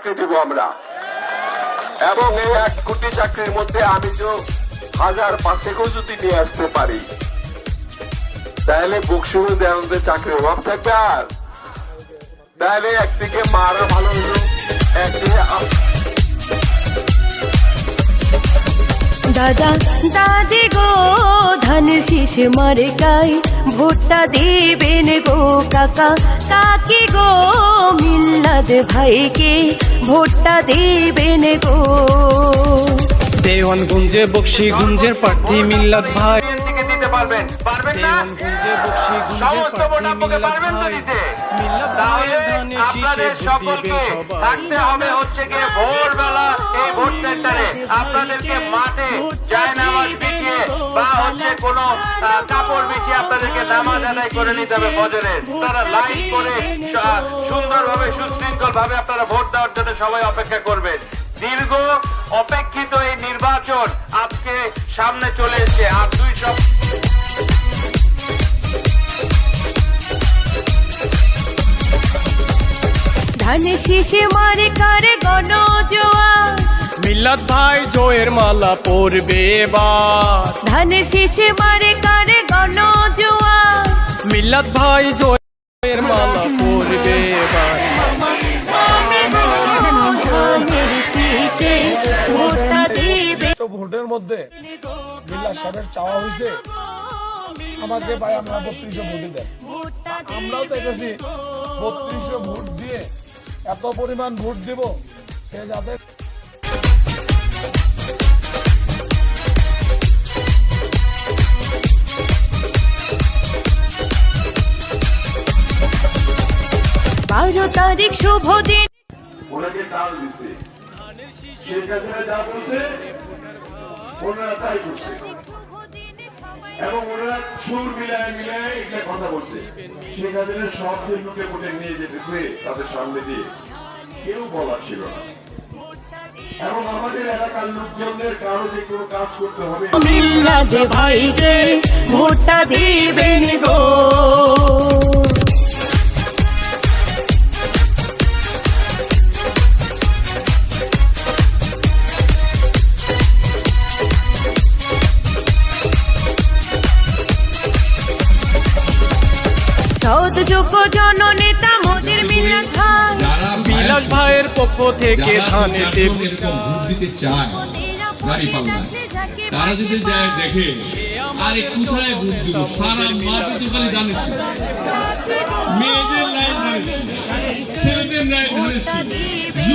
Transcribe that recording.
চাকরি দেব আমরা। এবং এই 1 কোটি চাকরির মধ্যে আমি তো 1000-500 যদি নিয়ে আসতে পারি, তাহলে বকশিগঞ্জ দেওয়ানদের চাকরির অভাব থাকবে? আর তাহলে একদিকে মারা ভালো হলো, একদিকে দাদা দাদি গো ধানের শীষ মার্কাই ভোটটা দিবেন গো কাকা কাকি গো মিল্লাদ ভাইকে ভোটটা দিবেন গো। দেওয়ানগঞ্জে বকশিগঞ্জের প্রার্থী মিল্লাদ ভাই দিতে পারবেন না? সমস্ত ভোট আপনাকে পারবেন তো দিতে? তাহলে আপনাদের সকলকে থাকতে হবে হচ্ছে গিয়ে ভোরবেলা এই ভোট সেন্টারে। আপনাদেরকে মাঠে জায়নামাজ বিছিয়ে বা হচ্ছে কোনো কাপড় বিছিয়ে আপনাদেরকে নামাজ আদায় করে নিতে হবে ফজরের। তারা লাইন করে সুন্দরভাবে সুশৃঙ্খল ভাবে আপনারা ভোট দেওয়ার জন্য সবাই অপেক্ষা করবেন। দীর্ঘ অপেক্ষিত এই নির্বাচন আজকে সামনে চলে এসেছে। আর 2 সপ্তাহ ধানের শীষ মার্কার গণজোয়ার মিল্লাদ ভাই জয়ের মালা পরবে এবার। ধানের শীষ মার্কার গণজোয়ার মিল্লাদ ভাই জয়ের মালা পরবে এবার। ধানের শীষে ভোটটা দিবে। ভোটের মধ্যে মিল্লাদ সাহেবের চাওয়া হয়েছে আমাকে ভাই আমরা 3200 ভোটে দেন। আমরাও দেখেছি 3200 ভোট দিয়ে এত পরিমাণ ভোট দিব সে যাতে বারো তারিখ শুভ দিন ওনাকে তাল দিছে, শেখ হাসিনা যা বলছে ওনারা তাই করছে এবং ওনারা সুর মিলায় এগুলো কথা বলছে। শেখ হাসিনা সব লোকে ভোটে নিয়ে যেতেছে তাদের সামনে দিয়ে, কেউ বলার ছিল না। এবং আমাদের এলাকার লোকজনদের কারো যে কোনো কাজ করতে হবে, মিল্লাদ ভাইকে ভোটটা দিবেন গো। সৎ যোগ্য জননেতা মোদের মিল্লাদ ভাই, মিল্লাদ ভাইয়ের পক্ষ থেকে ধানের দেব ভোট দিতে চায় গাড়ি পাল্লায়, তারা যদি যায় দেখে আরে কোথায় ভোট দিব, সারা মাঠে তো খালি ধানের শীষ, মেয়েদের লাইন ধানের শীষ, ছেলেদের লাইন ধানের শীষ।